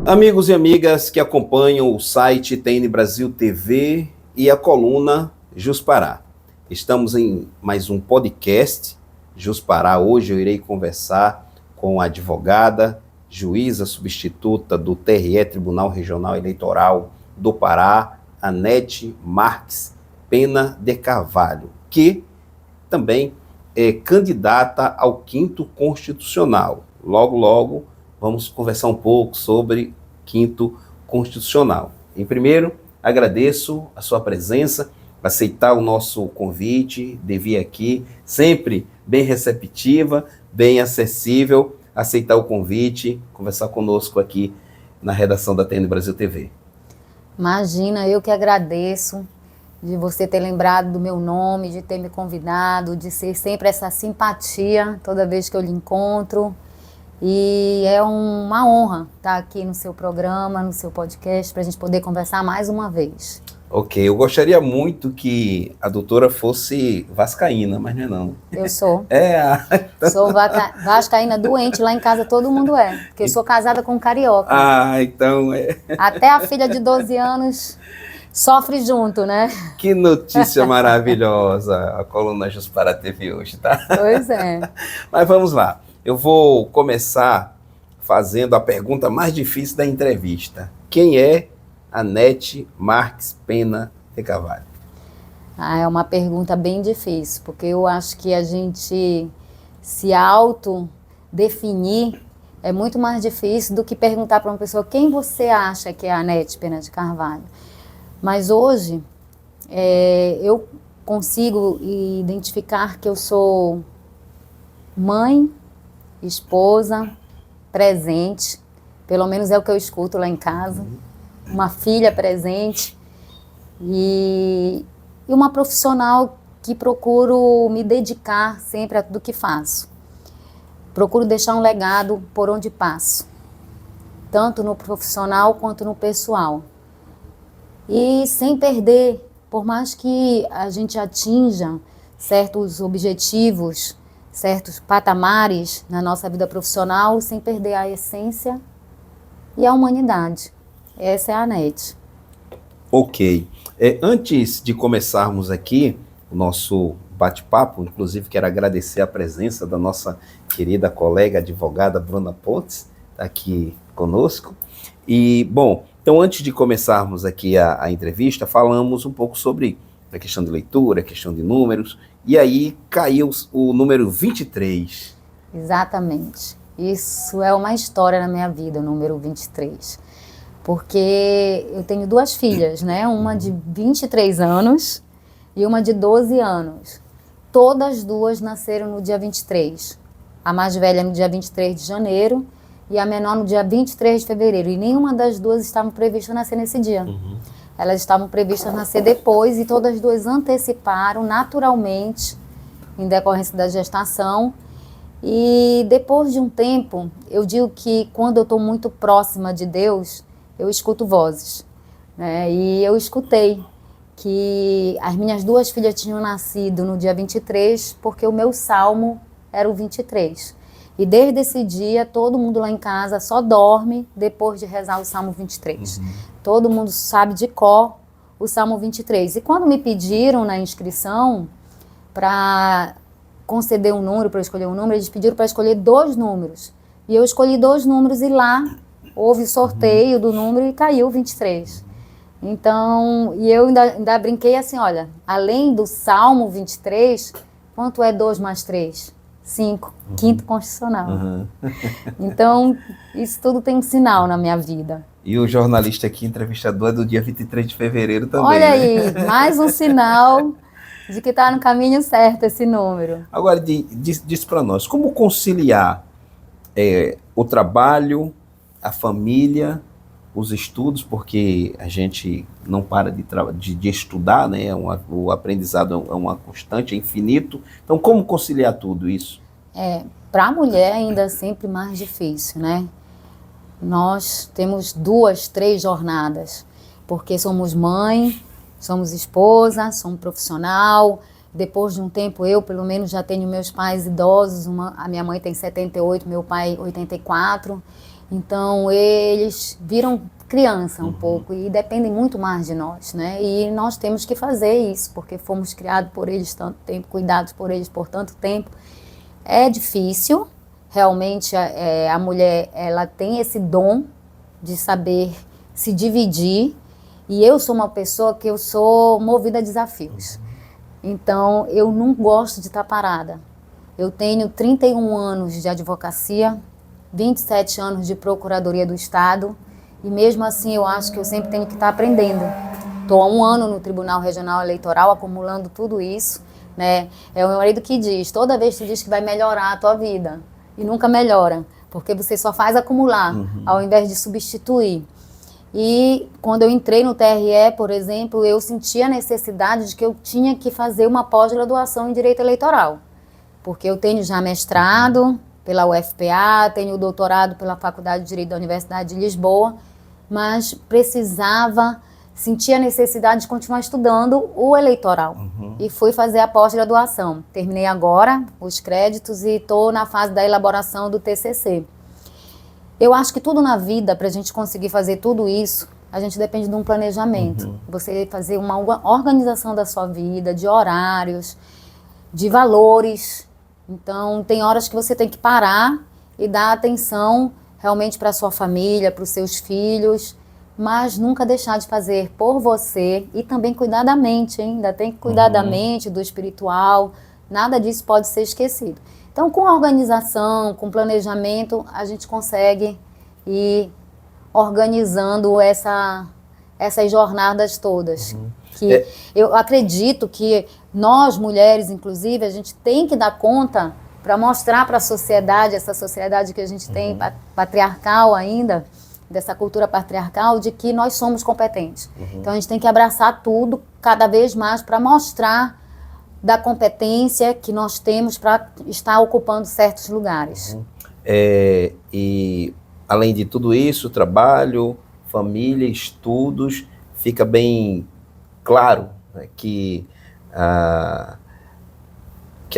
Amigos e amigas que acompanham o site TN Brasil TV e a coluna Juspará. Estamos em mais um podcast Juspará. Hoje eu irei conversar com a advogada, juíza substituta do TRE, Tribunal Regional Eleitoral do Pará, Anete Marques Pena de Carvalho, que também é candidata ao 5º Constitucional. Logo, vamos conversar um pouco sobre 5º Constitucional. Em primeiro, agradeço a sua presença, aceitar o nosso convite de vir aqui, sempre bem receptiva, bem acessível, aceitar o convite, conversar conosco aqui na redação da TN Brasil TV. Imagina, eu que agradeço de você ter lembrado do meu nome, de ter me convidado, de ser sempre essa simpatia toda vez que eu lhe encontro. E é uma honra estar aqui no seu programa, no seu podcast, para a gente poder conversar mais uma vez. Ok, eu gostaria muito que a doutora fosse vascaína, mas não é não. Eu sou. Então... Sou vascaína doente, lá em casa todo mundo é, porque eu sou casada com um carioca. Então é. Até a filha de 12 anos sofre junto, né? Que notícia maravilhosa a coluna Juspará teve hoje, tá? Pois é. Mas vamos lá. Eu vou começar fazendo a pergunta mais difícil da entrevista. Quem é Anete Marques Pena de Carvalho? É uma pergunta bem difícil, porque eu acho que a gente se autodefinir é muito mais difícil do que perguntar para uma pessoa quem você acha que é a Anete Pena de Carvalho. Mas hoje eu consigo identificar que eu sou mãe, esposa, presente, pelo menos é o que eu escuto lá em casa, uma filha presente e uma profissional que procuro me dedicar sempre a tudo que faço. Procuro deixar um legado por onde passo, tanto no profissional quanto no pessoal. E sem perder, por mais que a gente atinja certos objetivos, certos patamares na nossa vida profissional, sem perder a essência e a humanidade. Essa é a Anete. Ok. Antes de começarmos aqui o nosso bate-papo, inclusive quero agradecer a presença da nossa querida colega advogada Bruna Pontes, aqui conosco. E, bom, então antes de começarmos aqui a entrevista, falamos um pouco sobre a questão de leitura, a questão de números, e aí caiu o número 23. Exatamente. Isso é uma história na minha vida, o número 23. Porque eu tenho 2 filhas, né? Uma de 23 anos e uma de 12 anos. Todas 2 nasceram no dia 23. A mais velha no dia 23 de janeiro e a menor no dia 23 de fevereiro. E nenhuma das 2 estavam previstas nascer nesse dia. Elas estavam previstas nascer depois e todas 2 anteciparam naturalmente em decorrência da gestação. E depois de um tempo, eu digo que quando eu estou muito próxima de Deus, eu escuto vozes, né? E eu escutei que as minhas 2 filhas tinham nascido no dia 23 porque o meu salmo era o 23. E desde esse dia, todo mundo lá em casa só dorme depois de rezar o Salmo 23. Todo mundo sabe de cor o Salmo 23. E quando me pediram na inscrição para conceder um número, para escolher um número, eles pediram para escolher 2 números. E eu escolhi 2 números e lá houve sorteio do número e caiu 23. Então, e eu ainda brinquei assim, olha, além do Salmo 23, quanto é 2 mais 3? 5, 5º Constitucional. Então, isso tudo tem um sinal na minha vida. E o jornalista aqui, entrevistador, é do dia 23 de fevereiro também. Olha aí, mais um sinal de que está no caminho certo esse número. Agora, diz para nós, como conciliar o trabalho, a família, os estudos, porque a gente não para de estudar, né? O aprendizado é uma constante, é infinito. Então, como conciliar tudo isso? Para a mulher ainda é sempre mais difícil, né? Nós temos 2, 3 jornadas, porque somos mãe, somos esposa, somos profissional. Depois de um tempo, eu pelo menos já tenho meus pais idosos, a minha mãe tem 78, meu pai 84. Então, eles viram criança um pouco e dependem muito mais de nós, né? E nós temos que fazer isso, porque fomos criados por eles tanto tempo, cuidados por eles por tanto tempo. É difícil, realmente a mulher, ela tem esse dom de saber se dividir, e eu sou uma pessoa que eu sou movida a desafios. Então, eu não gosto de estar parada. Eu tenho 31 anos de advocacia, 27 anos de Procuradoria do Estado, e mesmo assim eu acho que eu sempre tenho que estar aprendendo. Estou há 1 ano no Tribunal Regional Eleitoral, acumulando tudo isso, né? É o meu marido que diz, toda vez que tu diz que vai melhorar a tua vida, e nunca melhora, porque você só faz acumular, ao invés de substituir. E quando eu entrei no TRE, por exemplo, eu senti a necessidade de que eu tinha que fazer uma pós-graduação em Direito Eleitoral, porque eu tenho já mestrado pela UFPA, tenho doutorado pela Faculdade de Direito da Universidade de Lisboa, mas precisava, sentia a necessidade de continuar estudando o eleitoral. E fui fazer a pós-graduação. Terminei agora os créditos e estou na fase da elaboração do TCC. Eu acho que tudo na vida, para a gente conseguir fazer tudo isso, a gente depende de um planejamento. Você fazer uma organização da sua vida, de horários, de valores. Então, tem horas que você tem que parar e dar atenção realmente para a sua família, para os seus filhos, mas nunca deixar de fazer por você e também cuidar da mente, hein? Ainda tem que cuidar da mente, do espiritual, nada disso pode ser esquecido. Então, com organização, com planejamento, a gente consegue ir organizando essas jornadas todas. Que eu acredito que nós, mulheres, inclusive, a gente tem que dar conta para mostrar para a sociedade, essa sociedade que a gente tem, patriarcal ainda, dessa cultura patriarcal, de que nós somos competentes. Então, a gente tem que abraçar tudo cada vez mais para mostrar da competência que nós temos para estar ocupando certos lugares. E, além de tudo isso, trabalho, família, estudos, fica bem claro, né, que a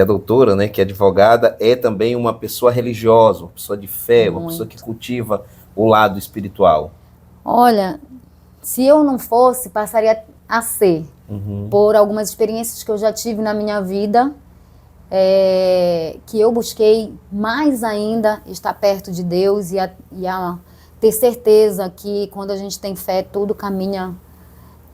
doutora, né, que é advogada, é também uma pessoa religiosa, uma pessoa de fé, uma pessoa que cultiva o lado espiritual. Olha, se eu não fosse, passaria a ser, por algumas experiências que eu já tive na minha vida, que eu busquei mais ainda estar perto de Deus e a ter certeza que quando a gente tem fé, tudo caminha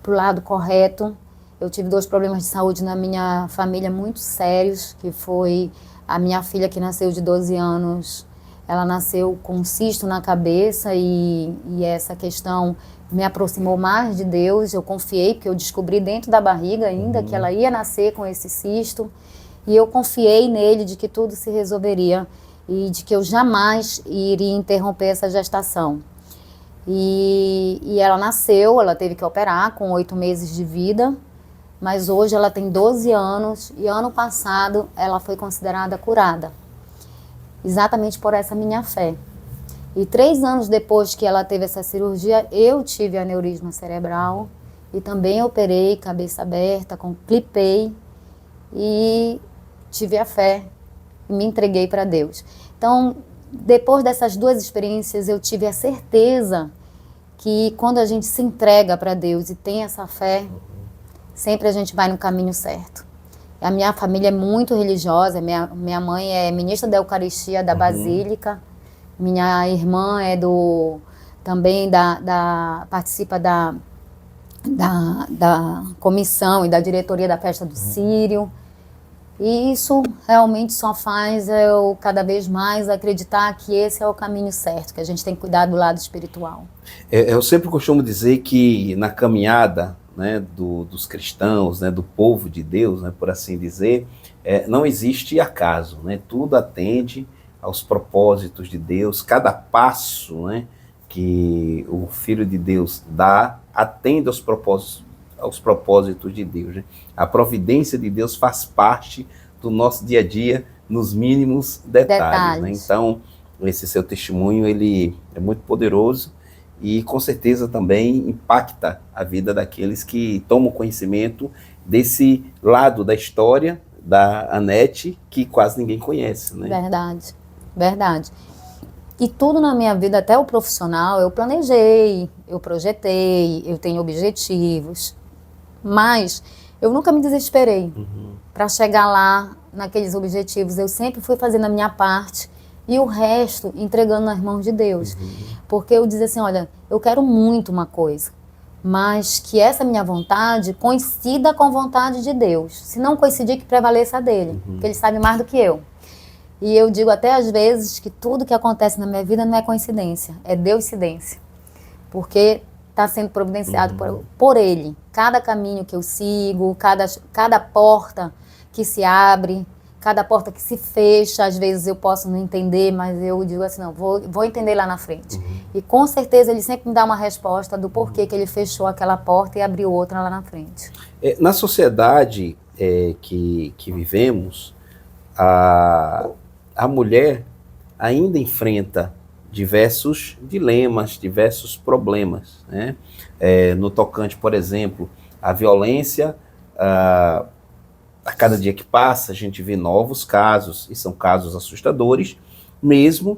para o lado correto. Eu tive 2 problemas de saúde na minha família muito sérios, que foi a minha filha, que nasceu de 12 anos, ela nasceu com um cisto na cabeça e essa questão me aproximou mais de Deus. Eu confiei, porque eu descobri dentro da barriga ainda que ela ia nascer com esse cisto, e eu confiei nele de que tudo se resolveria e de que eu jamais iria interromper essa gestação. E ela nasceu, ela teve que operar com 8 meses de vida, mas hoje ela tem 12 anos e ano passado ela foi considerada curada, exatamente por essa minha fé. E 3 anos depois que ela teve essa cirurgia, eu tive aneurisma cerebral e também operei cabeça aberta, clipei e tive a fé e me entreguei para Deus. Então, depois dessas 2 experiências, eu tive a certeza que quando a gente se entrega para Deus e tem essa fé, sempre a gente vai no caminho certo. A minha família é muito religiosa, minha mãe é ministra da Eucaristia da Basílica, minha irmã é também participa da comissão e da diretoria da festa do Sírio. E isso realmente só faz eu cada vez mais acreditar que esse é o caminho certo, que a gente tem que cuidar do lado espiritual. Eu sempre costumo dizer que na caminhada, né, dos cristãos, né, do povo de Deus, né, por assim dizer, não existe acaso, né? Tudo atende aos propósitos de Deus. Cada passo, né, que o Filho de Deus dá atende aos propósitos de Deus, né? A providência de Deus faz parte do nosso dia a dia, nos mínimos detalhes. Né? Então, esse seu testemunho, ele é muito poderoso e com certeza também impacta a vida daqueles que tomam conhecimento desse lado da história da Anete, que quase ninguém conhece. Né? Verdade, verdade. E tudo na minha vida, até o profissional, eu planejei, eu projetei, eu tenho objetivos. Mas eu nunca me desesperei para chegar lá naqueles objetivos. Eu sempre fui fazendo a minha parte e o resto entregando nas mãos de Deus. Porque eu dizia assim, olha, eu quero muito uma coisa, mas que essa minha vontade coincida com a vontade de Deus. Se não coincidir, que prevaleça a dele, porque ele sabe mais do que eu. E eu digo até às vezes que tudo que acontece na minha vida não é coincidência, é Deuscidência. Porque está sendo providenciado por ele. Cada caminho que eu sigo, cada porta que se abre, cada porta que se fecha, às vezes eu posso não entender, mas eu digo assim, não, vou entender lá na frente. E com certeza ele sempre me dá uma resposta do porquê que ele fechou aquela porta e abriu outra lá na frente. Na sociedade que vivemos, a mulher ainda enfrenta diversos dilemas, diversos problemas, né? No tocante, por exemplo, à violência, a cada dia que passa a gente vê novos casos, e são casos assustadores, mesmo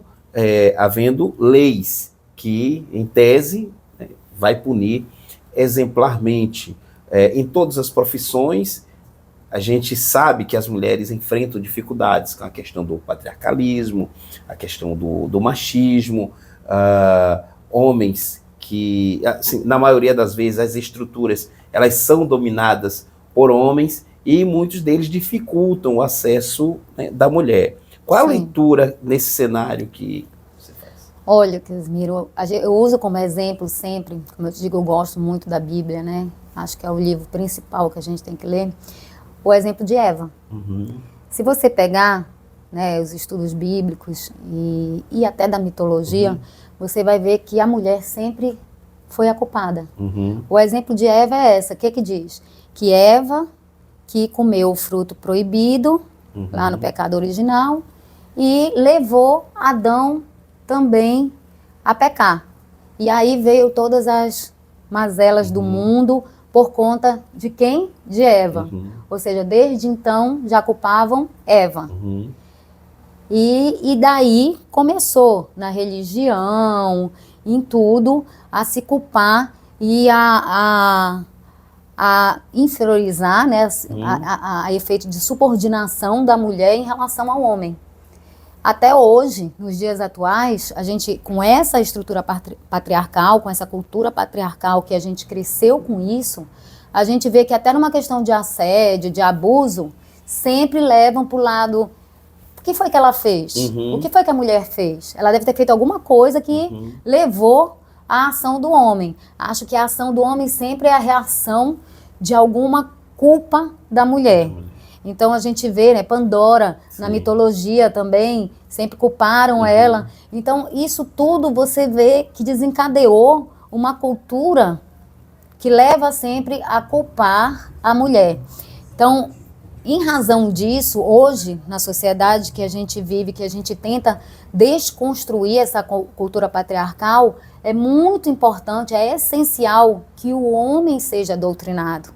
havendo leis que, em tese, vai punir exemplarmente. Em todas as profissões, a gente sabe que as mulheres enfrentam dificuldades com a questão do patriarcalismo, a questão do machismo, homens que, assim, na maioria das vezes, as estruturas elas são dominadas por homens e muitos deles dificultam o acesso, né, da mulher. Qual a leitura nesse cenário que você faz? Olha, Casimiro, eu uso como exemplo sempre, como eu te digo, eu gosto muito da Bíblia, né? Acho que é o livro principal que a gente tem que ler. O exemplo de Eva. Se você pegar, né, os estudos bíblicos e até da mitologia, você vai ver que a mulher sempre foi a culpada. O exemplo de Eva é essa. O que diz? Que Eva, que comeu o fruto proibido, lá no pecado original, e levou Adão também a pecar. E aí veio todas as mazelas do mundo, por conta de quem? De Eva. Ou seja, desde então já culpavam Eva. E daí começou na religião, em tudo, a se culpar e a inferiorizar, né, a efeito de subordinação da mulher em relação ao homem. Até hoje, nos dias atuais, a gente, com essa estrutura patriarcal, com essa cultura patriarcal que a gente cresceu com isso, a gente vê que até numa questão de assédio, de abuso, sempre levam para o lado, o que foi que ela fez? O que foi que a mulher fez? Ela deve ter feito alguma coisa que levou à ação do homem. Acho que a ação do homem sempre é a reação de alguma culpa da mulher. Então a gente vê, né, Pandora, na mitologia também, sempre culparam ela. Então isso tudo você vê que desencadeou uma cultura que leva sempre a culpar a mulher. Então, em razão disso, hoje, na sociedade que a gente vive, que a gente tenta desconstruir essa cultura patriarcal, é muito importante, é essencial que o homem seja doutrinado.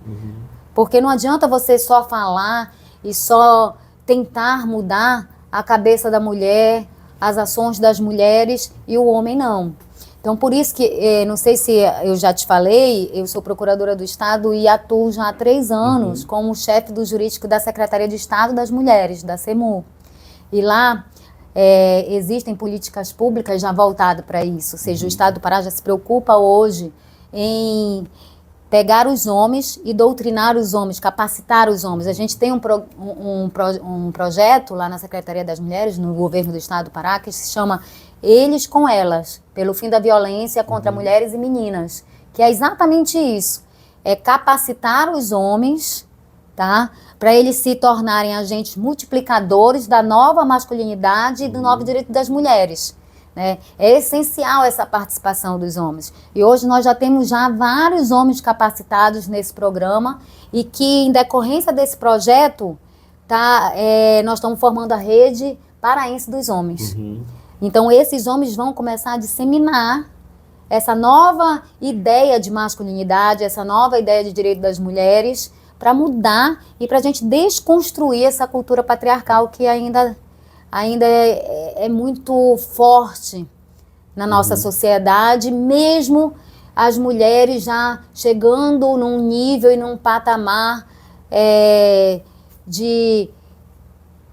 Porque não adianta você só falar e só tentar mudar a cabeça da mulher, as ações das mulheres e o homem não. Então, por isso que, não sei se eu já te falei, eu sou procuradora do Estado e atuo já há 3 anos como chefe do jurídico da Secretaria de Estado das Mulheres, da SEMU. E lá existem políticas públicas já voltadas para isso, ou seja, o Estado do Pará já se preocupa hoje em pegar os homens e doutrinar os homens, capacitar os homens. A gente tem um projeto lá na Secretaria das Mulheres, no governo do Estado do Pará, que se chama Eles com Elas, pelo fim da violência contra mulheres e meninas, que é exatamente isso, é capacitar os homens, tá, para eles se tornarem agentes multiplicadores da nova masculinidade e do novo direito das mulheres. É essencial essa participação dos homens. E hoje nós já temos vários homens capacitados nesse programa e que, em decorrência desse projeto, nós estamos formando a rede paraense dos homens. Então, esses homens vão começar a disseminar essa nova ideia de masculinidade, essa nova ideia de direito das mulheres, para mudar e para a gente desconstruir essa cultura patriarcal que ainda é muito forte na nossa sociedade, mesmo as mulheres já chegando num nível e num patamar de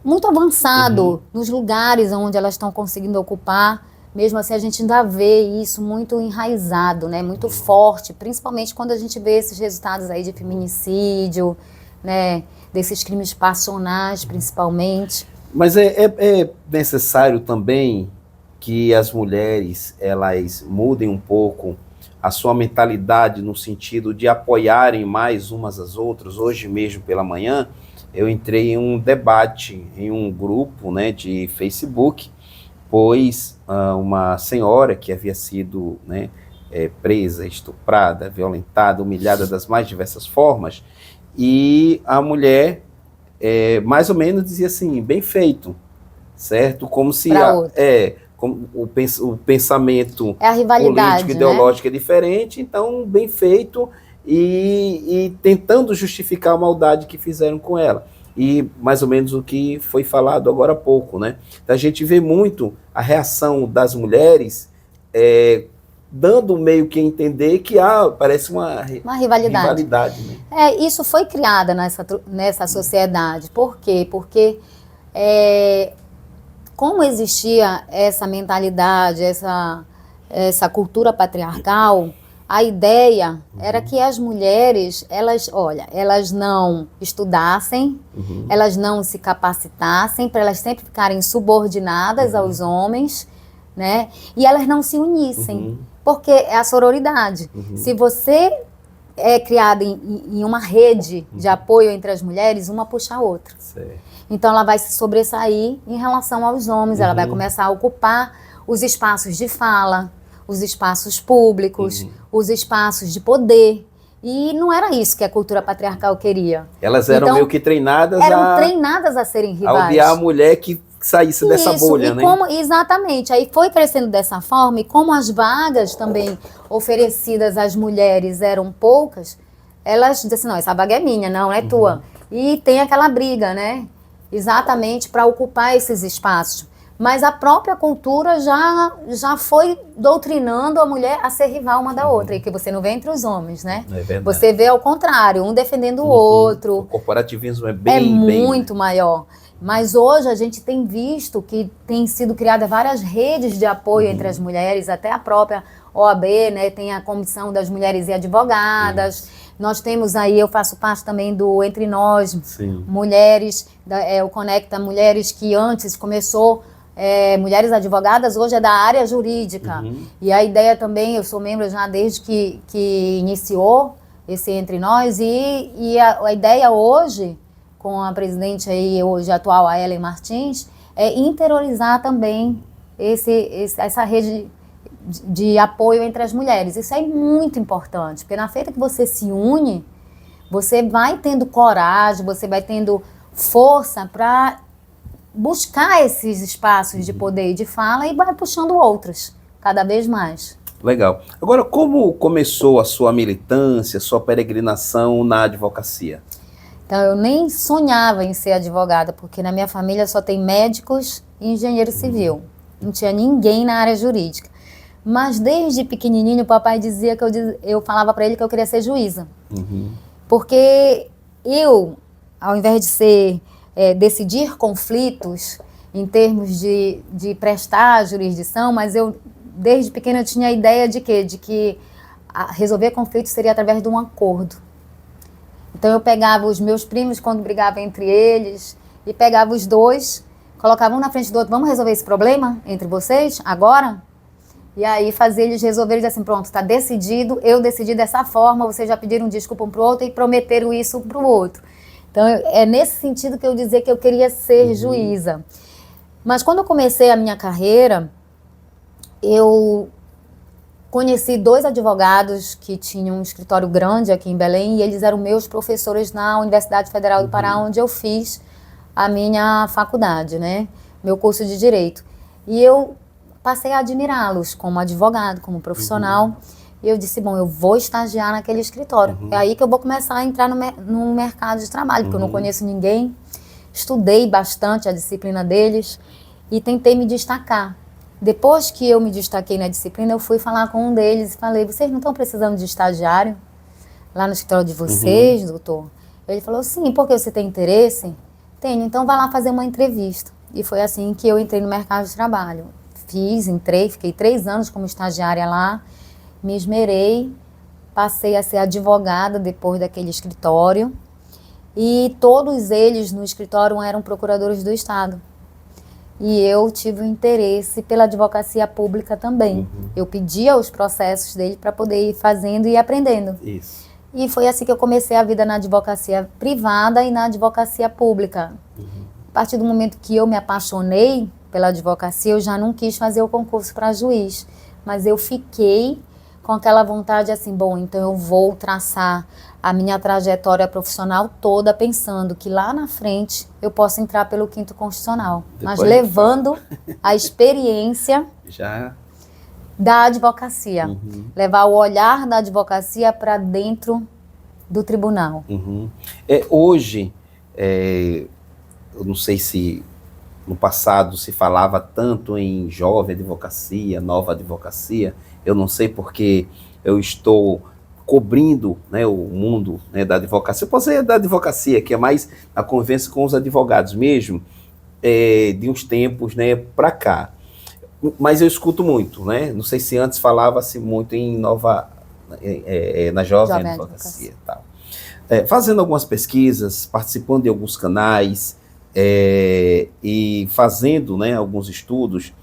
muito avançado nos lugares onde elas estão conseguindo ocupar. Mesmo assim, a gente ainda vê isso muito enraizado, né? Muito forte, principalmente quando a gente vê esses resultados aí de feminicídio, né? Desses crimes passionais, principalmente. Mas é necessário também que as mulheres, elas mudem um pouco a sua mentalidade no sentido de apoiarem mais umas às outras. Hoje mesmo pela manhã, eu entrei em um debate em um grupo, né, de Facebook, pois uma senhora que havia sido, né, presa, estuprada, violentada, humilhada das mais diversas formas, e a mulher mais ou menos dizia assim, bem feito, certo? Como se como o pensamento a rivalidade, político, ideológico, né, é diferente, então bem feito, e tentando justificar a maldade que fizeram com ela. E mais ou menos o que foi falado agora há pouco, né? A gente vê muito a reação das mulheres dando meio que a entender que parece uma rivalidade, né? Isso foi criada nessa sociedade. Por quê? Porque como existia essa mentalidade, essa cultura patriarcal, a ideia era que as mulheres, elas não estudassem, elas não se capacitassem, para elas sempre ficarem subordinadas aos homens, né? E elas não se unissem, porque é a sororidade. Se você é criada em uma rede de apoio entre as mulheres, uma puxa a outra. Certo. Então ela vai se sobressair em relação aos homens, ela vai começar a ocupar os espaços de fala, os espaços públicos, os espaços de poder. E não era isso que a cultura patriarcal queria. Elas eram meio que treinadas a serem rivais. A odiar a mulher que saísse dessa bolha, né? Exatamente. Aí foi crescendo dessa forma, e como as vagas também oferecidas às mulheres eram poucas, elas diziam assim, não, essa vaga é minha, não é tua. E tem aquela briga, né? Exatamente para ocupar esses espaços. Mas a própria cultura já foi doutrinando a mulher a ser rival uma da outra, e que você não vê entre os homens, né? É verdade. Você vê ao contrário, um defendendo o outro. O corporativismo é muito maior. Mas hoje a gente tem visto que tem sido criadas várias redes de apoio entre as mulheres, até a própria OAB, né? Tem a Comissão das Mulheres e Advogadas. Nós temos aí, eu faço parte também do Entre Nós, mulheres, o Conecta Mulheres, que antes começou Mulheres Advogadas, hoje é da área jurídica. E a ideia também, eu sou membro já desde que iniciou esse Entre Nós, e a ideia hoje, com a presidente aí, hoje atual, a Ellen Martins, é interiorizar também essa rede de apoio entre as mulheres. Isso é muito importante, porque na feita que você se une, você vai tendo coragem, você vai tendo força para buscar esses espaços de poder e de fala, e vai puxando outros, cada vez mais. Legal. Agora, como começou a sua militância, sua peregrinação na advocacia? Então, eu nem sonhava em ser advogada, porque na minha família só tem médicos e engenheiro civil. Não tinha ninguém na área jurídica. Mas desde pequenininho, o papai dizia que eu falava para ele que eu queria ser juíza. Porque eu, ao invés de decidir conflitos em termos de prestar jurisdição, mas eu, desde pequena, eu tinha a ideia de quê? De que resolver conflitos seria através de um acordo. Então eu pegava os meus primos quando brigavam entre eles, e pegava os dois, colocava um na frente do outro, vamos resolver esse problema entre vocês, agora? E aí fazia eles resolverem, dizer assim, pronto, está decidido, eu decidi dessa forma, vocês já pediram desculpa um para o outro e prometeram isso para o outro. Então é nesse sentido que eu dizia que eu queria ser juíza. Mas quando eu comecei a minha carreira, eu conheci 2 advogados que tinham um escritório grande aqui em Belém, e eles eram meus professores na Universidade Federal do Pará, onde eu fiz a minha faculdade, né? Meu curso de Direito. E eu passei a admirá-los como advogado, como profissional. E eu disse, bom, eu vou estagiar naquele escritório. É aí que eu vou começar a entrar no mercado de trabalho, porque eu não conheço ninguém. Estudei bastante a disciplina deles e tentei me destacar. Depois que eu me destaquei na disciplina, eu fui falar com um deles e falei, vocês não estão precisando de estagiário lá no escritório de vocês, doutor? Ele falou, sim, porque você tem interesse? Tenho, então vai lá fazer uma entrevista. E foi assim que eu entrei no mercado de trabalho. Entrei, fiquei 3 anos como estagiária lá, me esmerei, passei a ser advogada depois daquele escritório. E todos eles no escritório eram procuradores do Estado. E eu tive um interesse pela advocacia pública também. Eu pedia os processos dele para poder ir fazendo e aprendendo. Isso. E foi assim que eu comecei a vida na advocacia privada e na advocacia pública. A partir do momento que eu me apaixonei pela advocacia, eu já não quis fazer o concurso para juiz. Mas eu fiquei com aquela vontade assim, bom, então eu vou traçar a minha trajetória profissional toda pensando que lá na frente eu posso entrar pelo 5º Constitucional. Depois mas levando a experiência já da advocacia. Levar o olhar da advocacia para dentro do tribunal. Hoje, eu não sei se no passado se falava tanto em jovem advocacia, nova advocacia, eu não sei porque eu estou cobrindo, né, o mundo, né, da advocacia. Eu posso dizer da advocacia, que é mais a convivência com os advogados mesmo, de uns tempos, né, para cá. Mas eu escuto muito, né? Não sei se antes falava-se muito em na jovem advocacia. Tal. Fazendo algumas pesquisas, participando de alguns canais e fazendo, né, alguns estudos,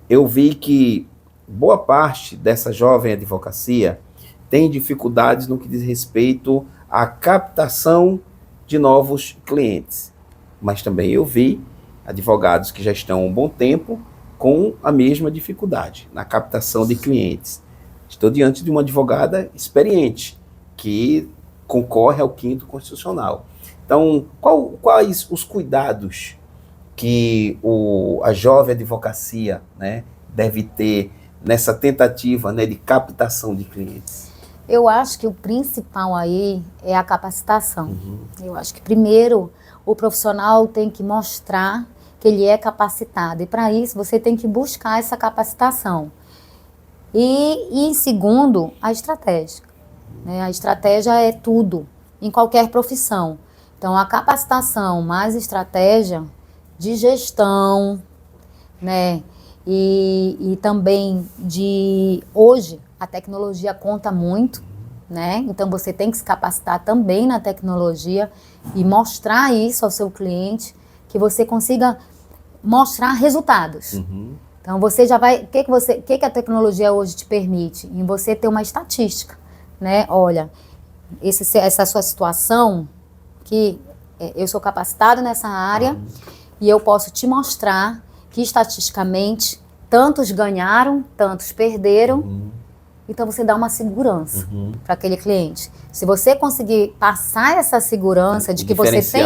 eu vi que boa parte dessa jovem advocacia tem dificuldades no que diz respeito à captação de novos clientes. Mas também eu vi advogados que já estão há um bom tempo com a mesma dificuldade na captação de clientes. Estou diante de uma advogada experiente, que concorre ao 5º Constitucional. Então, quais os cuidados que a jovem advocacia, né, deve ter nessa tentativa, né, de captação de clientes? Eu acho que o principal aí é a capacitação. Eu acho que primeiro o profissional tem que mostrar que ele é capacitado. E para isso você tem que buscar essa capacitação. E em segundo, a estratégia. Né? A estratégia é tudo, em qualquer profissão. Então a capacitação mais estratégia de gestão, né? E também hoje a tecnologia conta muito, né? Então você tem que se capacitar também na tecnologia e mostrar isso ao seu cliente, que você consiga mostrar resultados. Então você já vai, o que a tecnologia hoje te permite? Em você ter uma estatística, né? Olha, essa sua situação, que eu sou capacitado nessa área e eu posso te mostrar que estatisticamente tantos ganharam, tantos perderam. Então você dá uma segurança para aquele cliente. Se você conseguir passar essa segurança de que você tem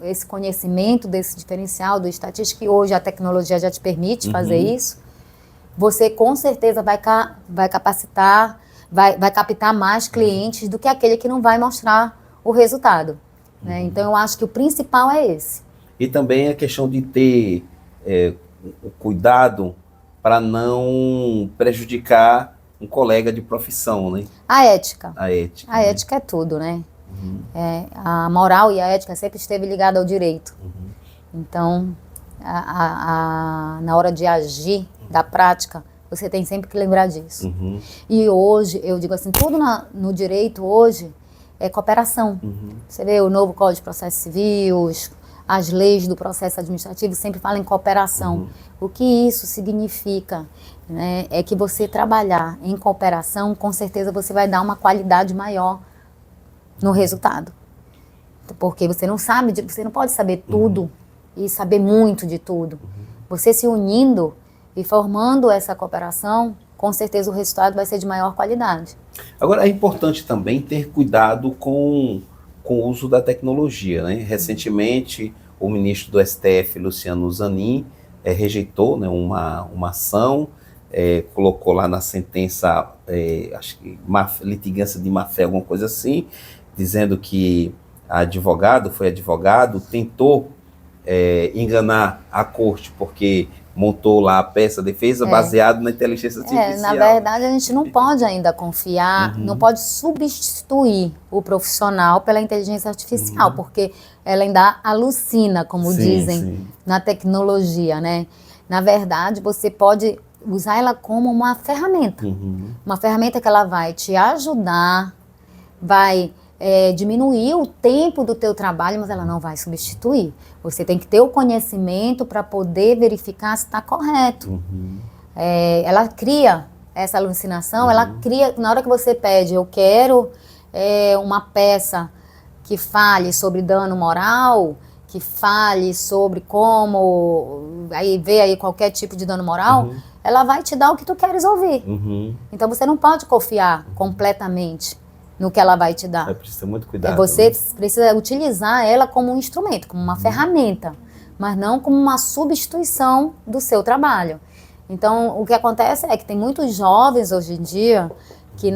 esse conhecimento desse diferencial do estatístico, que hoje a tecnologia já te permite fazer isso, você com certeza vai capacitar, vai captar mais clientes do que aquele que não vai mostrar o resultado. Né? Então eu acho que o principal é esse. E também a questão de ter o cuidado para não prejudicar um colega de profissão, né? A ética. A ética. A ética é tudo, né? A moral e a ética sempre esteve ligada ao direito. Então, na hora de agir, da prática, você tem sempre que lembrar disso. E hoje, eu digo assim, tudo no direito hoje é cooperação. Você vê o novo Código de Processo Civil, as leis do processo administrativo sempre falam em cooperação. O que isso significa? Né, é que você trabalhar em cooperação, com certeza você vai dar uma qualidade maior no resultado. Porque você não pode saber tudo e saber muito de tudo. Você se unindo e formando essa cooperação, com certeza o resultado vai ser de maior qualidade. Agora, é importante também ter cuidado com o uso da tecnologia, né? Recentemente, o ministro do STF, Luciano Zanin, rejeitou, né, uma ação, colocou lá na sentença, acho que litigância de má-fé, alguma coisa assim, dizendo que foi advogado, tentou enganar a corte, porque montou lá a peça defesa baseado na inteligência artificial. Na verdade, a gente não pode ainda confiar, não pode substituir o profissional pela inteligência artificial, porque ela ainda alucina, como dizem na tecnologia, né? Na verdade, você pode usar ela como uma ferramenta. Uma ferramenta que ela vai te ajudar, vai diminuir o tempo do teu trabalho, mas ela não vai substituir. Você tem que ter o conhecimento para poder verificar se está correto. Ela cria essa alucinação, ela cria, na hora que você pede, eu quero uma peça que fale sobre dano moral, que fale sobre como, aí vê aí qualquer tipo de dano moral, ela vai te dar o que tu queres ouvir. Então você não pode confiar completamente no que ela vai te dar. Precisa ter muito cuidado. Você precisa utilizar ela como um instrumento, como uma ferramenta, mas não como uma substituição do seu trabalho. Então, o que acontece é que tem muitos jovens hoje em dia que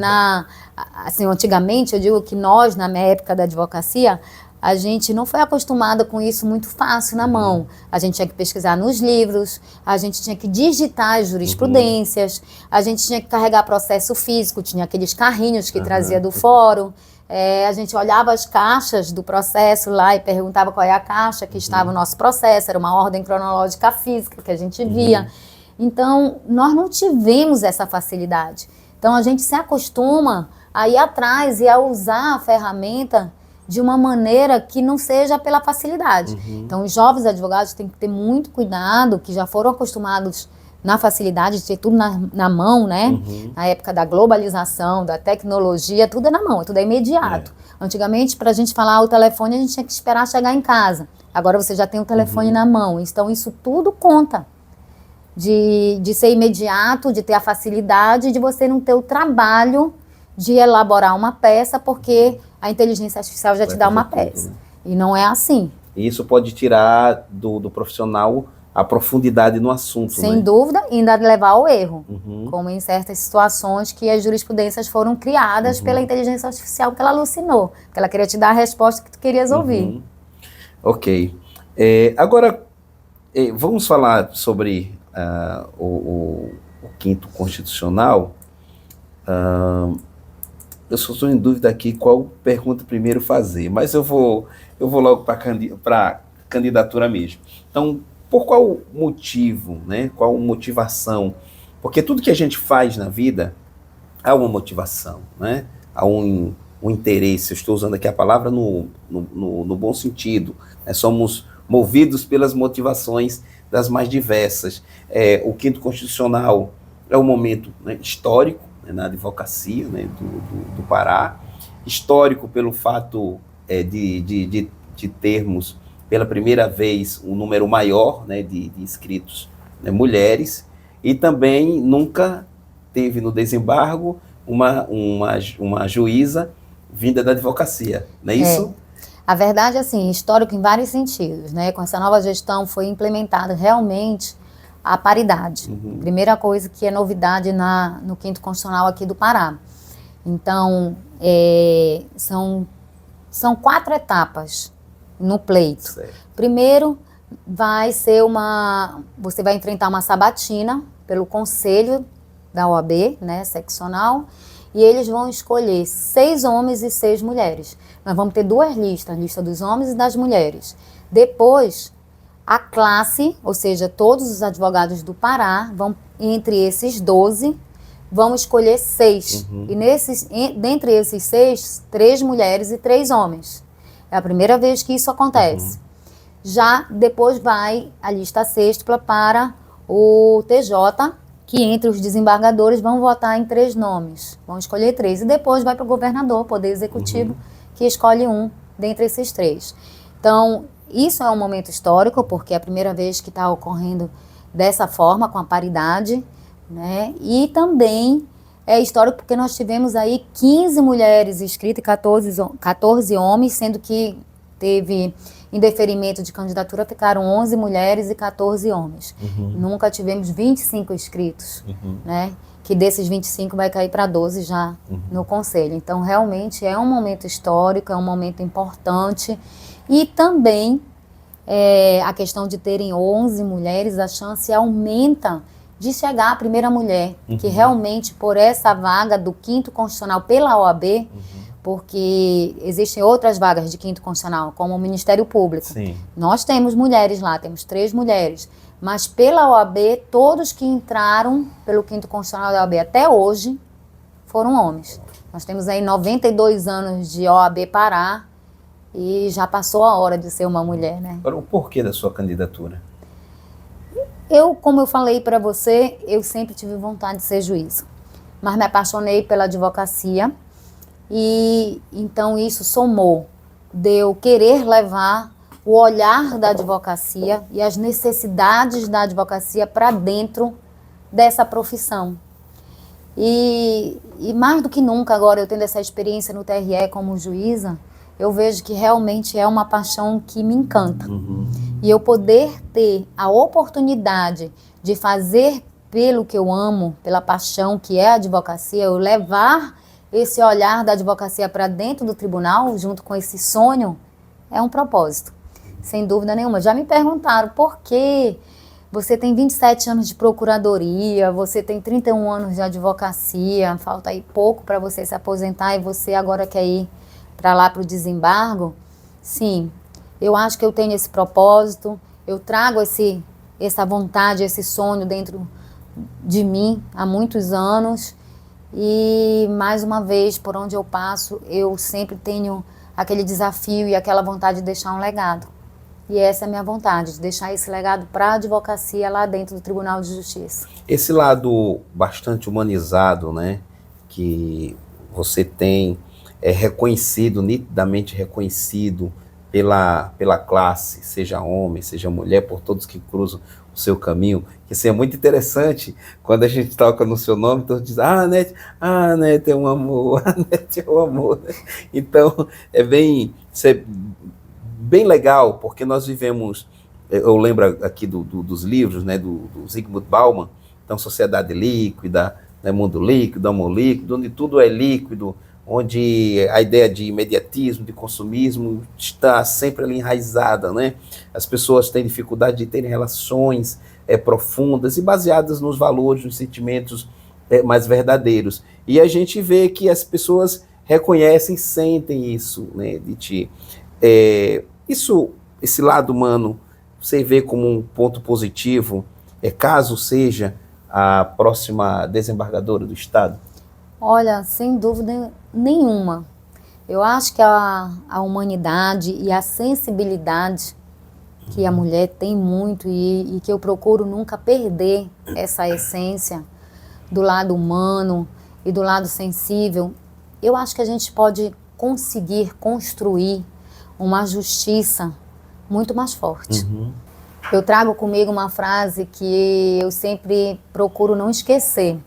assim, antigamente, eu digo que nós, na minha época da advocacia, a gente não foi acostumada com isso muito fácil na mão. A gente tinha que pesquisar nos livros, a gente tinha que digitar as jurisprudências, a gente tinha que carregar processo físico, tinha aqueles carrinhos que trazia do fórum, a gente olhava as caixas do processo lá e perguntava qual é a caixa que estava o nosso processo, era uma ordem cronológica física que a gente via. Então, nós não tivemos essa facilidade. Então, a gente se acostuma a ir atrás e a usar a ferramenta de uma maneira que não seja pela facilidade. Então, os jovens advogados têm que ter muito cuidado, que já foram acostumados na facilidade de ter tudo na mão, né? Na época da globalização, da tecnologia, tudo é na mão, tudo é imediato. Antigamente, para a gente falar o telefone, a gente tinha que esperar chegar em casa. Agora você já tem o telefone na mão. Então, isso tudo conta de ser imediato, de ter a facilidade, de você não ter o trabalho de elaborar uma peça, porque a inteligência artificial já te dá uma peça. E não é assim. E isso pode tirar do profissional a profundidade no assunto, sem dúvida, e ainda levar ao erro. Como em certas situações que as jurisprudências foram criadas pela inteligência artificial, porque ela alucinou, que ela queria te dar a resposta que tu querias ouvir. Ok. Agora, vamos falar sobre o quinto constitucional. Eu só estou em dúvida aqui qual pergunta primeiro fazer, mas eu vou logo para a candidatura mesmo. Então, por qual motivo, né? Qual motivação? Porque tudo que a gente faz na vida há uma motivação, né? Há um interesse. Eu estou usando aqui a palavra no bom sentido, né? Somos movidos pelas motivações das mais diversas. O quinto constitucional é um momento, né, histórico, na advocacia, né, do Pará, histórico pelo fato de termos pela primeira vez um número maior, né, de inscritos, né, mulheres, e também nunca teve no desembargo uma juíza vinda da advocacia, não é isso? A verdade é assim, histórico em vários sentidos, né? Com essa nova gestão foi implementada realmente a paridade. Primeira coisa que é novidade no quinto constitucional aqui do Pará. Então, são 4 etapas no pleito. Certo. Primeiro, você vai enfrentar uma sabatina pelo conselho da OAB, né, seccional, e eles vão escolher 6 homens e 6 mulheres. Nós vamos ter 2 listas, a lista dos homens e das mulheres. Depois, a classe, ou seja, todos os advogados do Pará, entre esses 12, vão escolher 6. E dentre esses 6, 3 mulheres e 3 homens. É a primeira vez que isso acontece. Já depois vai a lista sextupla para o TJ, que entre os desembargadores vão votar em 3 nomes. Vão escolher 3. E depois vai para o governador, Poder Executivo, que escolhe um dentre esses 3. Então, isso é um momento histórico, porque é a primeira vez que está ocorrendo dessa forma, com a paridade, né? E também é histórico porque nós tivemos aí 15 mulheres inscritas e 14 homens, sendo que teve indeferimento de candidatura, ficaram 11 mulheres e 14 homens. Nunca tivemos 25 inscritos, né? Que desses 25 vai cair para 12 já no Conselho. Então, realmente é um momento histórico, é um momento importante. E também a questão de terem 11 mulheres, a chance aumenta de chegar a primeira mulher, que realmente por essa vaga do 5º Constitucional pela OAB, porque existem outras vagas de 5º Constitucional, como o Ministério Público. Sim. Nós temos mulheres lá, temos 3 mulheres, mas pela OAB, todos que entraram pelo 5º Constitucional da OAB até hoje foram homens. Nós temos aí 92 anos de OAB Pará e já passou a hora de ser uma mulher, né? Agora, o porquê da sua candidatura? Como eu falei para você, eu sempre tive vontade de ser juíza, mas me apaixonei pela advocacia e então isso somou de eu querer levar o olhar da advocacia e as necessidades da advocacia para dentro dessa profissão. E mais do que nunca agora, eu tendo essa experiência no TRE como juíza, eu vejo que realmente é uma paixão que me encanta. E eu poder ter a oportunidade de fazer pelo que eu amo, pela paixão que é a advocacia, eu levar esse olhar da advocacia para dentro do tribunal, junto com esse sonho, é um propósito. Sem dúvida nenhuma. Já me perguntaram por que você tem 27 anos de procuradoria, você tem 31 anos de advocacia, falta aí pouco para você se aposentar e você agora quer ir para lá para o desembargo? Sim, eu acho que eu tenho esse propósito, eu trago essa vontade, esse sonho dentro de mim há muitos anos e, mais uma vez, por onde eu passo, eu sempre tenho aquele desafio e aquela vontade de deixar um legado. E essa é a minha vontade, de deixar esse legado para a advocacia lá dentro do Tribunal de Justiça. Esse lado bastante humanizado, né, que você tem, é reconhecido, nitidamente reconhecido pela classe, seja homem, seja mulher, por todos que cruzam o seu caminho, que isso é muito interessante, quando a gente toca no seu nome, todos dizem, Nete é um amor, Nete é um amor. Então, isso é bem legal, porque nós vivemos, eu lembro aqui dos livros, né, do Zygmunt Bauman, então Sociedade Líquida, né, Mundo Líquido, Amor Líquido, onde tudo é líquido, onde a ideia de imediatismo, de consumismo está sempre ali enraizada, né? As pessoas têm dificuldade de terem relações profundas e baseadas nos valores, nos sentimentos mais verdadeiros. E a gente vê que as pessoas reconhecem, sentem isso, né, de ti. Esse lado humano, você vê como um ponto positivo, caso seja a próxima desembargadora do Estado? Olha, sem dúvida nenhuma. Eu acho que a humanidade e a sensibilidade que a mulher tem muito e que eu procuro nunca perder essa essência do lado humano e do lado sensível, eu acho que a gente pode conseguir construir uma justiça muito mais forte. Eu trago comigo uma frase que eu sempre procuro não esquecer,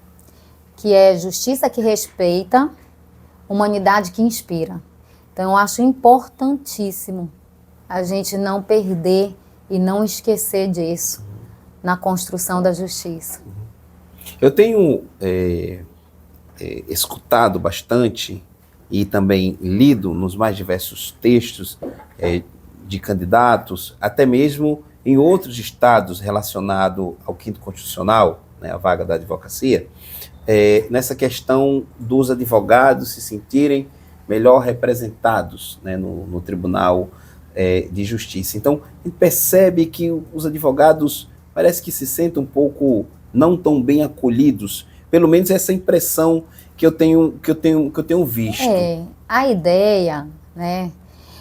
que é justiça que respeita, humanidade que inspira. Então eu acho importantíssimo a gente não perder e não esquecer disso na construção da justiça. Eu tenho escutado bastante e também lido nos mais diversos textos de candidatos, até mesmo em outros estados relacionados ao 5º Constitucional, né, a vaga da advocacia, nessa questão dos advogados se sentirem melhor representados, né, no Tribunal de Justiça. Então, a gente percebe que os advogados parece que se sentem um pouco não tão bem acolhidos, pelo menos essa impressão que eu tenho visto. A ideia, né,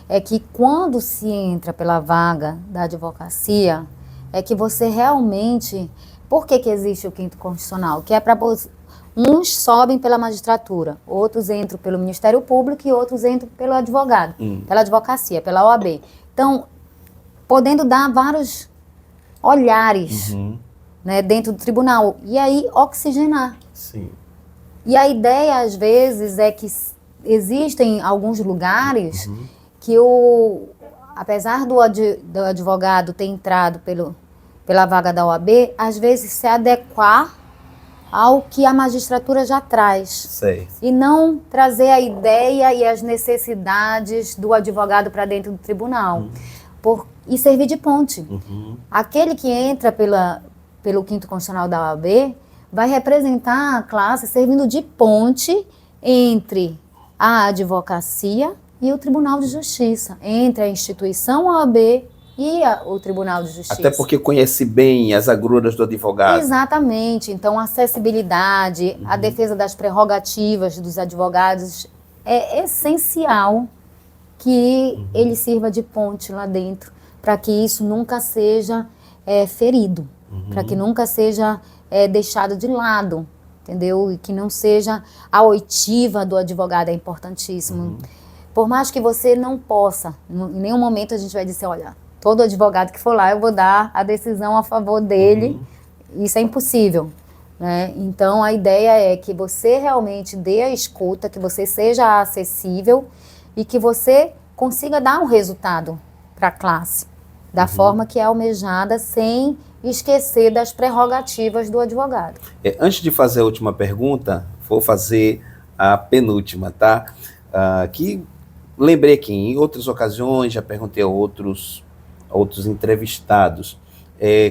é que quando se entra pela vaga da advocacia, é que você realmente... Por que existe o 5º Constitucional? Que é para... Uns sobem pela magistratura, outros entram pelo Ministério Público e outros entram pelo advogado, pela advocacia, pela OAB. Então, podendo dar vários olhares né, dentro do tribunal. E aí, oxigenar. Sim. E a ideia, às vezes, é que existem alguns lugares que, apesar do advogado ter entrado pela vaga da OAB, às vezes se adequar ao que a magistratura já traz. Sei. E não trazer a ideia e as necessidades do advogado para dentro do tribunal. e servir de ponte. Uhum. Aquele que entra pelo quinto constitucional da OAB vai representar a classe servindo de ponte entre a advocacia e o Tribunal de Justiça, entre a instituição OAB e o Tribunal de Justiça. Até porque conhece bem as agruras do advogado. Exatamente. Então, a acessibilidade, a defesa das prerrogativas dos advogados é essencial que ele sirva de ponte lá dentro, para que isso nunca seja ferido, para que nunca seja deixado de lado, entendeu? E que não seja a oitiva do advogado, é importantíssimo. Por mais que você não possa, em nenhum momento a gente vai dizer, olha, todo advogado que for lá, eu vou dar a decisão a favor dele. Isso é impossível, né? Então, a ideia é que você realmente dê a escuta, que você seja acessível e que você consiga dar um resultado para a classe, da forma que é almejada, sem esquecer das prerrogativas do advogado. Antes de fazer a última pergunta, vou fazer a penúltima, tá? Que lembrei que em outras ocasiões já perguntei a outros entrevistados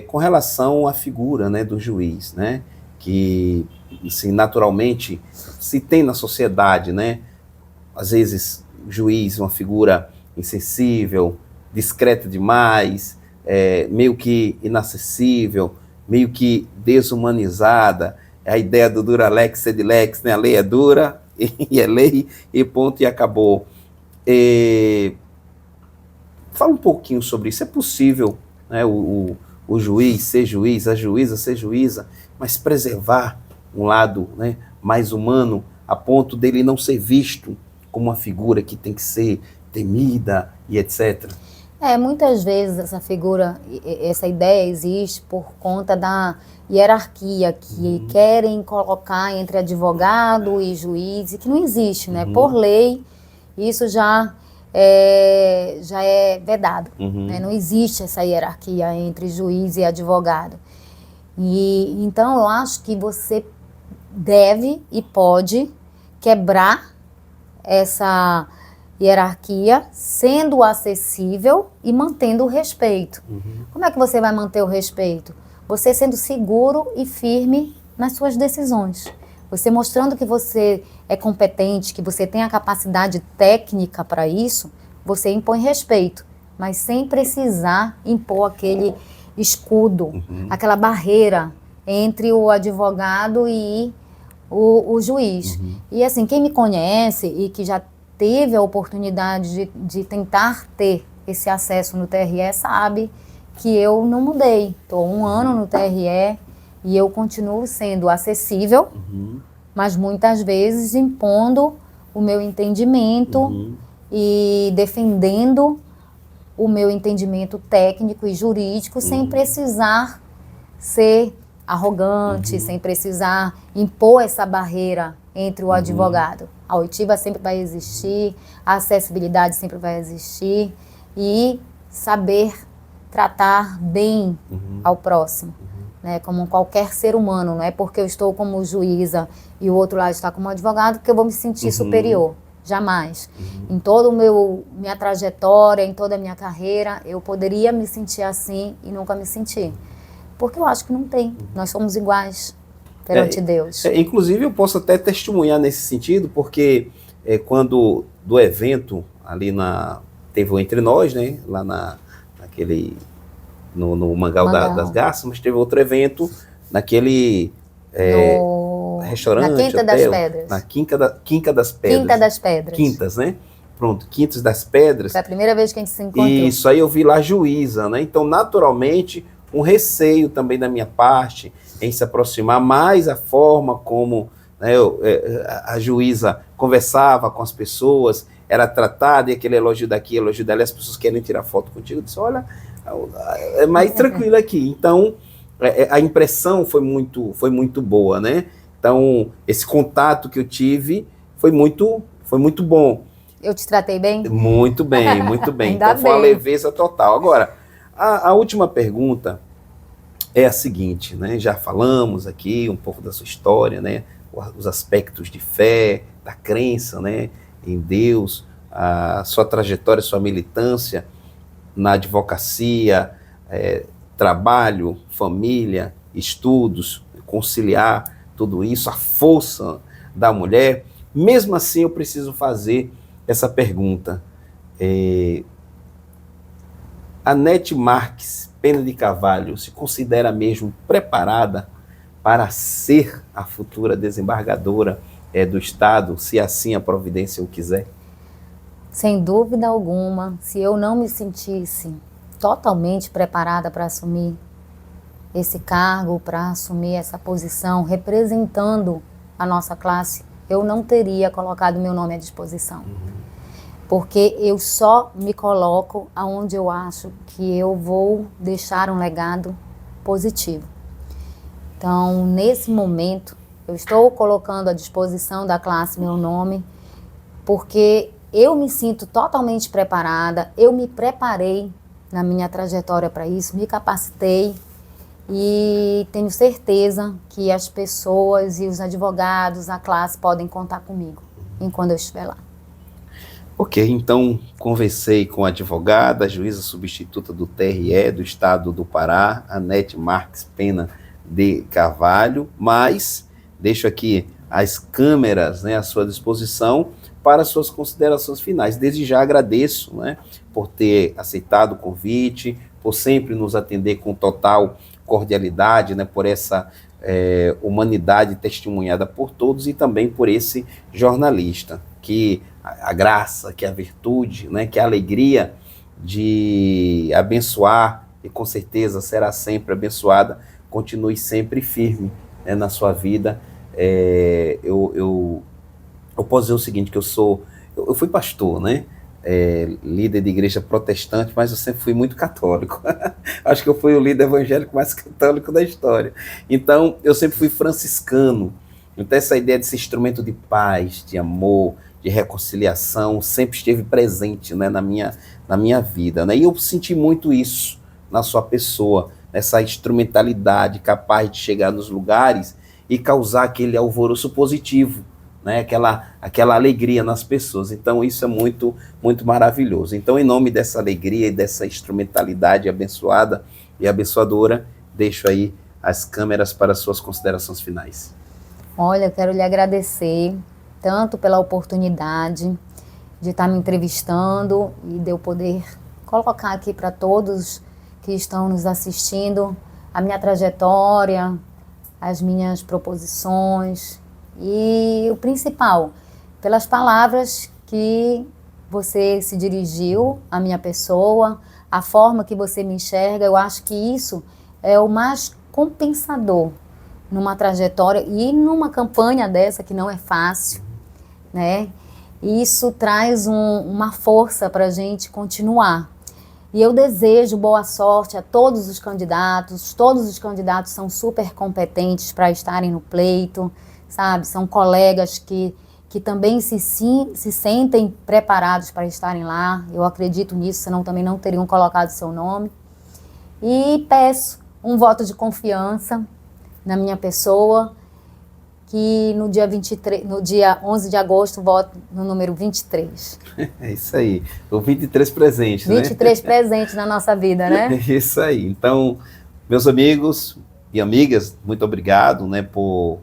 com relação à figura, né, do juiz, né, que assim, naturalmente se tem na sociedade, né, às vezes o juiz uma figura insensível, discreta demais, meio que inacessível, meio que desumanizada, a ideia do dura lex sed lex, né, a lei é dura e é lei e ponto e acabou. Fala um pouquinho sobre isso. É possível, né, o juiz ser juiz, a juíza ser juíza, mas preservar um lado, né, mais humano, a ponto dele não ser visto como uma figura que tem que ser temida e etc. Muitas vezes essa figura, essa ideia existe por conta da hierarquia que querem colocar entre advogado e juiz, e que não existe, né? Por lei, isso já é vedado, né? Não existe essa hierarquia entre juiz e advogado. E então eu acho que você deve e pode quebrar essa hierarquia, sendo acessível e mantendo o respeito. Como é que você vai manter o respeito? Você sendo seguro e firme nas suas decisões. Você mostrando que você é competente, que você tem a capacidade técnica para isso, você impõe respeito, mas sem precisar impor aquele escudo, aquela barreira entre o advogado e o juiz. E assim, quem me conhece e que já teve a oportunidade de tentar ter esse acesso no TRE sabe que eu não mudei. Estou 1 ano no TRE e eu continuo sendo acessível, mas muitas vezes impondo o meu entendimento e defendendo o meu entendimento técnico e jurídico sem precisar ser arrogante, sem precisar impor essa barreira entre o advogado. A oitiva sempre vai existir, a acessibilidade sempre vai existir e saber tratar bem ao próximo, né, como qualquer ser humano. Não é porque eu estou como juíza e o outro lado está como advogado que eu vou me sentir superior. Jamais. Em toda minha trajetória, em toda a minha carreira, eu poderia me sentir assim e nunca me senti. Porque eu acho que não tem. Nós somos iguais perante Deus. Inclusive, eu posso até testemunhar nesse sentido, porque quando do evento ali teve o Entre Nós, né, lá no Mangal das Garças, mas teve outro evento naquele restaurante, na Quinta hotel, das Pedras. Na Quinta das Pedras. Quinta das Pedras. Quintas, né? Pronto, Quintas das Pedras. Foi a primeira vez que a gente se encontrou. Isso, aí eu vi lá a juíza, né? Então, naturalmente, um receio também da minha parte em se aproximar mais a forma como, né, a juíza conversava com as pessoas, era tratada, e aquele elogio daqui, elogio dali, as pessoas querem tirar foto contigo. Eu disse, olha, é mais tranquilo aqui. Então, a impressão foi muito boa, né? Então, esse contato que eu tive foi muito bom. Eu te tratei bem? Muito bem, muito bem. Ainda então, foi uma bem. leveza total. Agora, a última pergunta é a seguinte, né? Já falamos aqui um pouco da sua história, né? Os aspectos de fé, da crença, né, em Deus, a sua trajetória, sua militância. na advocacia, trabalho, família, estudos, conciliar tudo isso, a força da mulher. Mesmo assim, eu preciso fazer essa pergunta. Anete Marques Pena de Carvalho se considera mesmo preparada para ser a futura desembargadora do Estado, se assim a providência o quiser? Sem dúvida alguma, se eu não me sentisse totalmente preparada para assumir esse cargo, para assumir essa posição, representando a nossa classe, eu não teria colocado meu nome à disposição. Porque eu só me coloco aonde eu acho que eu vou deixar um legado positivo. Então, nesse momento, eu estou colocando à disposição da classe meu nome, porque eu me sinto totalmente preparada, eu me preparei na minha trajetória para isso, me capacitei e tenho certeza que as pessoas e os advogados, a classe, podem contar comigo enquanto eu estiver lá. Ok, então conversei com a advogada, a juíza substituta do TRE do Estado do Pará, Anete Marques Pena de Carvalho, mas deixo aqui as câmeras, à sua disposição para suas considerações finais. Desde já agradeço, por ter aceitado o convite, por sempre nos atender com total cordialidade, por essa humanidade testemunhada por todos, e também por esse jornalista, que a graça, que a virtude, que a alegria de abençoar, e com certeza será sempre abençoada, continue sempre firme na sua vida. Eu posso dizer o seguinte, que eu fui pastor, líder de igreja protestante, mas eu sempre fui muito católico. Acho que eu fui o líder evangélico mais católico da história. Então, eu sempre fui franciscano. Então, essa ideia de ser instrumento de paz, de amor, de reconciliação, sempre esteve presente, na minha vida. E eu senti muito isso na sua pessoa, essa instrumentalidade capaz de chegar nos lugares e causar aquele alvoroço positivo, aquela alegria nas pessoas. Então, isso é muito, muito maravilhoso. Então, em nome dessa alegria e dessa instrumentalidade abençoada e abençoadora, deixo aí as câmeras para suas considerações finais. Olha, eu quero lhe agradecer tanto pela oportunidade de estar me entrevistando e de eu poder colocar aqui para todos que estão nos assistindo a minha trajetória, as minhas proposições e o principal, pelas palavras que você se dirigiu à minha pessoa, a forma que você me enxerga. Eu acho que isso é o mais compensador numa trajetória e numa campanha dessa que não é fácil, E isso traz uma força para a gente continuar. E eu desejo boa sorte a todos os candidatos são super competentes para estarem no pleito, sabe? São colegas que também se sentem preparados para estarem lá. Eu acredito nisso, senão também não teriam colocado seu nome. E peço um voto de confiança na minha pessoa, que no dia 11 de agosto voto no número 23. É isso aí, o 23 presente, 23 presentes na nossa vida, É isso aí. Então, meus amigos e amigas, muito obrigado, por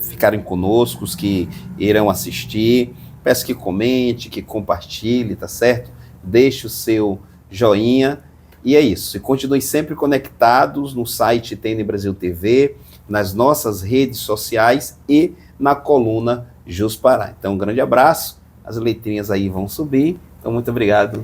ficarem conosco, os que irão assistir. Peço que comente, que compartilhe, tá certo? Deixe o seu joinha. E é isso. E continue sempre conectados no site TN Brasil TV, nas nossas redes sociais e na coluna Jus Pará. Então, um grande abraço. As letrinhas aí vão subir. Então, muito obrigado.